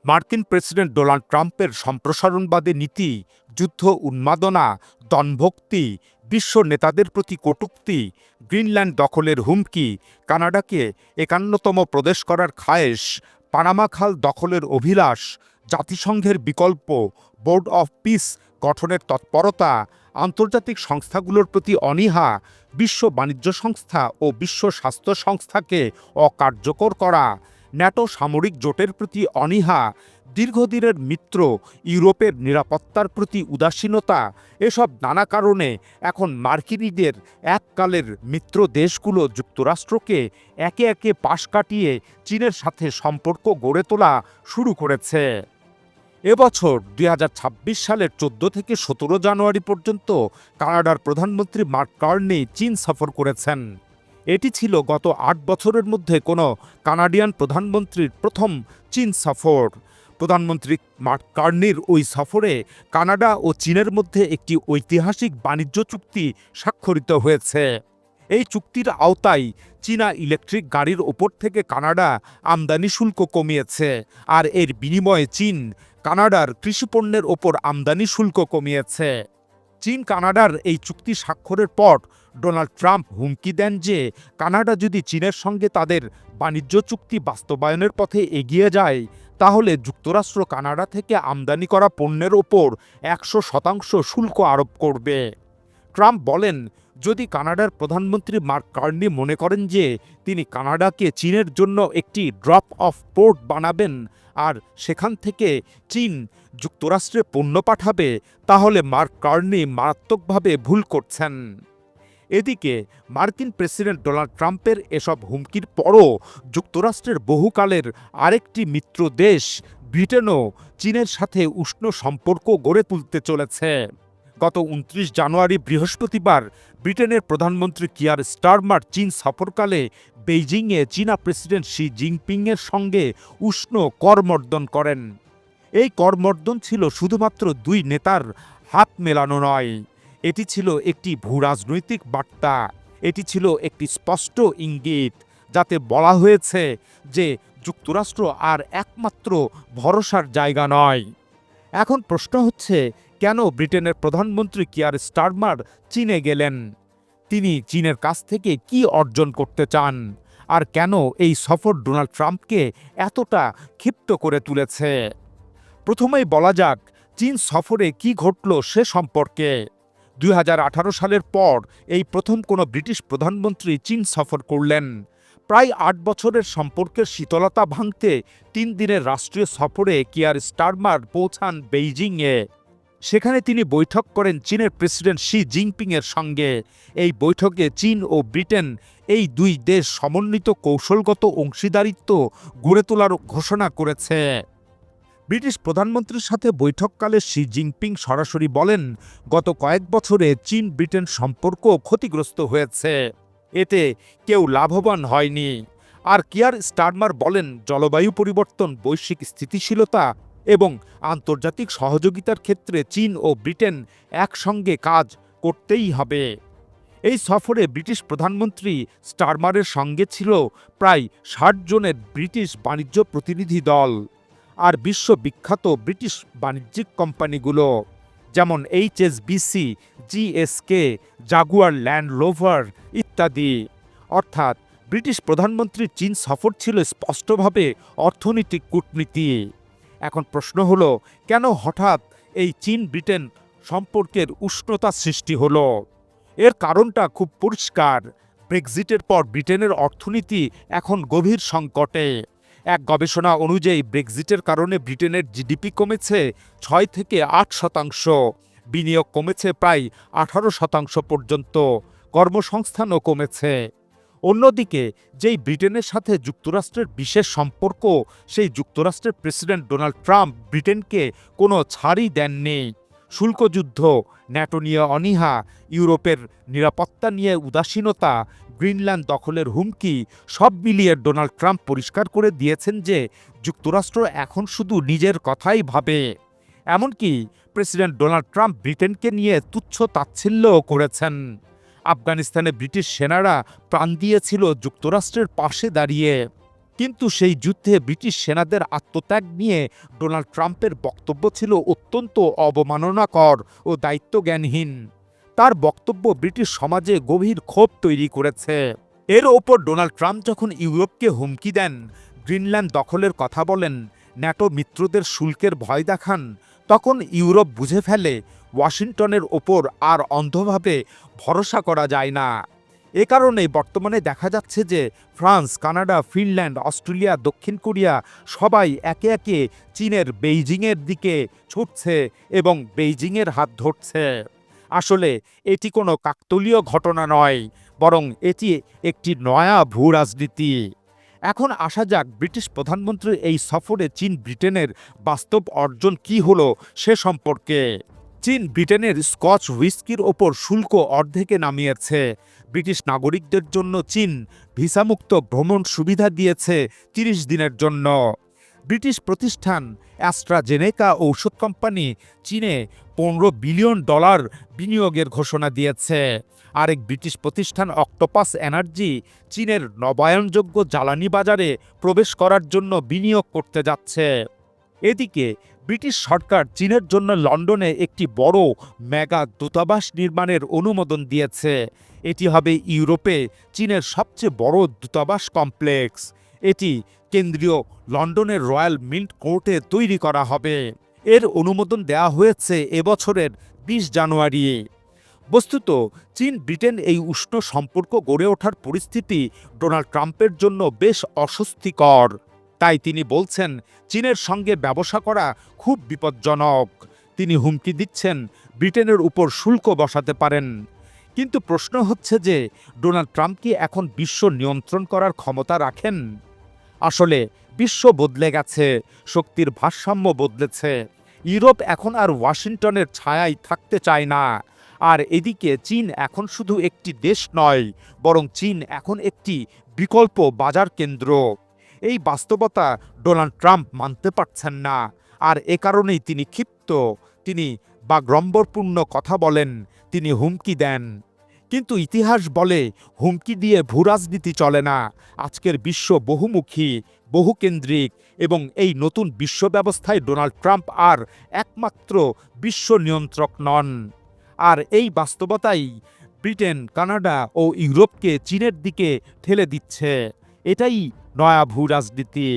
মার্কিন president Donald ট্রাম্পের সম্প্রসারণবাদী নীতি, যুদ্ধ উন্মাদনা, দনভক্তি, বিশ্ব নেতাদের প্রতি কটূক্তি, গ্রিনল্যান্ড দখলের হুমকি, কানাডাকে ৫১তম প্রদেশ করার খায়েশ, পানামা খাল দখলের অভিলাষ, জাতিসংঘের বিকল্প বোর্ড অব পিস গঠনের তৎপরতা, আন্তর্জাতিক সংস্থাগুলোর প্রতি অনীহা, বিশ্ব বাণিজ্য সংস্থা ও বিশ্ব স্বাস্থ্য সংস্থাকে অকার্যকর করা, ন্যাটো সামরিক জোটের প্রতি অনীহা, দীর্ঘদিনের মিত্র ইউরোপের নিরাপত্তার প্রতি উদাসীনতা, এসব নানা কারণে এখন মার্কিনীদের এককালের মিত্র দেশগুলো যুক্তরাষ্ট্রকে একে একে পাশ কাটিয়ে চীনের সাথে সম্পর্ক গড়ে তোলা শুরু করেছে। এবছর ২০২৬ সালের ১৪ থেকে ১৭ জানুয়ারি পর্যন্ত কানাডার প্রধানমন্ত্রী মার্ক কার্নি চীন সফর করেছেন। এটি ছিল গত ৮ বছরের মধ্যে কোনো কানাডিয়ান প্রধানমন্ত্রীর প্রথম চীন সফর। প্রধানমন্ত্রী মার্ক কার্নির ওই সফরে কানাডা ও চীনের মধ্যে একটি ঐতিহাসিক বাণিজ্য চুক্তি স্বাক্ষরিত হয়েছে। এই চুক্তির আওতায় চীনা ইলেকট্রিক গাড়ির ওপর থেকে কানাডা আমদানি শুল্ক কমিয়েছে, আর এর বিনিময়ে চীন কানাডার কৃষিপণ্যের ওপর আমদানি শুল্ক কমিয়েছে। চীন কানাডার এই চুক্তি স্বাক্ষরের পর ডোনাল্ড ট্রাম্প হুমকি দেন যে কানাডা যদি চীনের সঙ্গে তাদের বাণিজ্য চুক্তি বাস্তবায়নের পথে এগিয়ে যায়, তাহলে যুক্তরাষ্ট্র কানাডা থেকে আমদানি করা পণ্যের ওপর ১০০% শুল্ক আরোপ করবে। ট্রাম্প বলেন, যদি কানাডার প্রধানমন্ত্রী মার্ক কার্নি মনে করেন যে তিনি কানাডাকে চীনের জন্য একটি ড্রপ অফ পোর্ট বানাবেন আর সেখান থেকে চীন যুক্তরাষ্ট্রে পণ্য পাঠাবে, তাহলে মার্ক কার্নি মারাত্মকভাবে ভুল করছেন। এদিকে মার্কিন প্রেসিডেন্ট ডোনাল্ড ট্রাম্পের এসব হুমকির পরও যুক্তরাষ্ট্রের বহুকালের আরেকটি মিত্র দেশ ব্রিটেনও চীনের সাথে উষ্ণ সম্পর্ক গড়ে তুলতে চলেছে। গত ২৯ জানুয়ারি বৃহস্পতিবার ব্রিটেনের প্রধানমন্ত্রী কিয়ার স্টারমার চীন সফরকালে বেইজিংয়ে চীনা প্রেসিডেন্ট শি জিনপিংয়ের সঙ্গে উষ্ণ করমর্দন করেন। এই করমর্দন ছিল শুধুমাত্র দুই নেতার হাত মেলানো নয়, এটি ছিল একটি ভূরাজনৈতিক বার্তা। এটি ছিল একটি স্পষ্ট ইঙ্গিত, যাতে বলা হয়েছে যে যুক্তরাষ্ট্র আর একমাত্র ভরসার জায়গা নয়। এখন প্রশ্ন হচ্ছে, কেন ব্রিটেনের প্রধানমন্ত্রী কিয়ার স্টারমার চীনে গেলেন? তিনি চীনের কাছ থেকে কি অর্জন করতে চান? আর কেন এই সফর ডোনাল্ড ট্রাম্পকে এতটা ক্ষিপ্ত করে তুলেছে? প্রথমেই বলা যাক চীন সফরে কি ঘটল সে সম্পর্কে। ২০১৮ সালের পর এই প্রথম কোনো ব্রিটিশ প্রধানমন্ত্রী চীন সফর করলেন। প্রায় ৮ বছরের সম্পর্কের শীতলতা ভাঙতে ৩ দিনের রাষ্ট্রীয় সফরে কিয়ার স্টারমার পৌঁছান বেইজিংয়ে। সেখানে তিনি বৈঠক করেন চীনের প্রেসিডেন্ট শি জিনপিংয়ের সঙ্গে। এই বৈঠকে চীন ও ব্রিটেন এই দুই দেশ সমন্বিত কৌশলগত অংশীদারিত্ব গড়ে তোলার ঘোষণা করেছে। ব্রিটিশ প্রধানমন্ত্রীর সাথে বৈঠককালে শি জিনপিং সরাসরি বলেন, গত কয়েক বছরে চীন ব্রিটেন সম্পর্ক ক্ষতিগ্রস্ত হয়েছে, এতে কেউ লাভবান হয়নি। আর কিয়ার স্টারমার বলেন, জলবায়ু পরিবর্তন, বৈশ্বিক স্থিতিশীলতা এবং আন্তর্জাতিক সহযোগিতার ক্ষেত্রে চীন ও ব্রিটেন একসঙ্গে কাজ করতেই হবে। এই সফরে ব্রিটিশ প্রধানমন্ত্রী স্টারমারের সঙ্গে ছিল প্রায় ৬০ জনের ব্রিটিশ বাণিজ্য প্রতিনিধি দল আর বিশ্ববিখ্যাত ব্রিটিশ বাণিজ্যিক কোম্পানিগুলো, যেমন HSBC, GSK, Jaguar land rover ইত্যাদি। অর্থাৎ ব্রিটিশ প্রধানমন্ত্রীর চীন সফর ছিল স্পষ্টভাবে অর্থনৈতিক কূটনীতি। এখন প্রশ্ন হলো, কেন হঠাৎ এই চীন ব্রিটেন সম্পর্কের উষ্ণতা সৃষ্টি হলো? এর কারণটা খুব পরিষ্কার। ব্রেক্সিটের পর ব্রিটেনের অর্থনীতি এখন গভীর সংকটে। এক গবেষণা অনুযায়ী ব্রেক্সিটের কারণে ব্রিটেনের জিডিপি কমেছে ৬ থেকে ৮%, বিনিয়োগ কমেছে প্রায় ১৮% পর্যন্ত, কর্মসংস্থানও কমেছে। অন্যদিকে যেই ব্রিটেনের সাথে যুক্তরাষ্ট্রের বিশেষ সম্পর্ক, সেই যুক্তরাষ্ট্রের প্রেসিডেন্ট ডোনাল্ড ট্রাম্প ব্রিটেনকে কোনো ছাড়ই দেননি। শুল্কযুদ্ধ, ন্যাটো নিয়ে অনীহা, ইউরোপের নিরাপত্তা নিয়ে উদাসীনতা, গ্রিনল্যান্ড দখলের হুমকি, সব মিলিয়ে ডোনাল্ড ট্রাম্প পরিষ্কার করে দিয়েছেন যে যুক্তরাষ্ট্র এখন শুধু নিজের কথাই ভাবে। এমনকি প্রেসিডেন্ট ডোনাল্ড ট্রাম্প ব্রিটেনকে নিয়ে তুচ্ছ তাচ্ছিল্যও করেছেন। আফগানিস্তানে ব্রিটিশ সেনারা প্রাণ দিয়েছিল যুক্তরাষ্ট্রের পাশে দাঁড়িয়ে। কিন্তু সেই যুদ্ধে ব্রিটিশ সেনাদের আত্মত্যাগ নিয়ে ডোনাল্ড ট্রাম্পের বক্তব্য ছিল অত্যন্ত অবমাননাকর ও দায়িত্বজ্ঞানহীন। তার বক্তব্য ব্রিটিশ সমাজে গভীর ক্ষোভ তৈরি করেছে। এর ওপর ডোনাল্ড ট্রাম্প যখন ইউরোপকে হুমকি দেন, গ্রিনল্যান্ড দখলের কথা বলেন, ন্যাটো মিত্রদের শুল্কের ভয় দেখান, তখন ইউরোপ বুঝে ফেলে ওয়াশিংটনের ওপর আর অন্ধভাবে ভরসা করা যায় না। এ কারণেই বর্তমানে দেখা যাচ্ছে যে ফ্রান্স, কানাডা, ফিনল্যান্ড, অস্ট্রেলিয়া, দক্ষিণ কোরিয়া সবাই একে একে চীনের বেইজিংয়ের দিকে ছুটছে এবং বেইজিংয়ের হাত ধরছে। আসলে এটি কোনো কাকতালীয় ঘটনা নয়, বরং এটি একটি নয়া ভূ রাজনীতি। এখন আসা যাক ব্রিটিশ প্রধানমন্ত্রীর এই সফরে চীন ব্রিটেনের বাস্তব অর্জন কী হলো সে সম্পর্কে। চীন ব্রিটেনের স্কচ হুইস্কির ওপর শুল্ক অর্ধেকে নামিয়েছে। ব্রিটিশ নাগরিকদের জন্য চীন ভিসামুক্ত ভ্রমণ সুবিধা দিয়েছে ৩০ দিনের জন্য। ব্রিটিশ প্রতিষ্ঠান অ্যাস্ট্রাজেনেকা ঔষধ কোম্পানি চীনে $15 বিলিয়ন বিনিয়োগের ঘোষণা দিয়েছে। আরেক ব্রিটিশ প্রতিষ্ঠান অক্টোপাস এনার্জি চীনের নবায়নযোগ্য জ্বালানি বাজারে প্রবেশ করার জন্য বিনিয়োগ করতে যাচ্ছে। এদিকে ব্রিটিশ সরকার চীনের জন্য লন্ডনে একটি বড় মেগা দূতাবাস নির্মাণের অনুমোদন দিয়েছে। এটি হবে ইউরোপে চীনের সবচেয়ে বড় দূতাবাস কমপ্লেক্স। এটি কেন্দ্রীয় লন্ডনের রয়্যাল মিন্ট কোর্টে তৈরি করা হবে। এর অনুমোদন দেওয়া হয়েছে এবছরের ২০ জানুয়ারি। বস্তুত চীন ব্রিটেন এই উষ্ণ সম্পর্ক গড়ে ওঠার পরিস্থিতি ডোনাল্ড ট্রাম্পের জন্য বেশ অস্বস্তিকর। তাই তিনি বলছেন চীনের সঙ্গে ব্যবসা করা খুব বিপজ্জনক। তিনি হুমকি দিচ্ছেন ব্রিটেনের উপর শুল্ক বসাতে পারেন। কিন্তু প্রশ্ন হচ্ছে যে ডোনাল্ড ট্রাম্প কি এখন বিশ্ব নিয়ন্ত্রণ করার ক্ষমতা রাখেন? আসলে বিশ্ব বদলে গেছে, শক্তির ভারসাম্য বদলেছে। ইউরোপ এখন আর ওয়াশিংটনের ছায়ায় থাকতে চায় না। আর এদিকে চীন এখন শুধু একটি দেশ নয়, বরং চীন এখন একটি বিকল্প বাজার কেন্দ্র। এই বাস্তবতা ডোনাল্ড ট্রাম্প মানতে পারছেন না, আর এ কারণেই তিনি ক্ষিপ্ত। তিনি বাগ্রম্বরপূর্ণ কথা বলেন, তিনি হুমকি দেন। কিন্তু ইতিহাস বলে হুমকি দিয়ে ভূরাজনীতি চলে না। আজকের বিশ্ব বহুমুখী, বহুকেন্দ্রিক এবং এই নতুন বিশ্ব ব্যবস্থায় ডোনাল্ড ট্রাম্প আর একমাত্র বিশ্ব নিয়ন্ত্রক নন। আর এই বাস্তবতাই ব্রিটেন, কানাডা ও ইউরোপকে চীনের দিকে ঠেলে দিচ্ছে। এটাই নয়া ভূ রাজনীতি।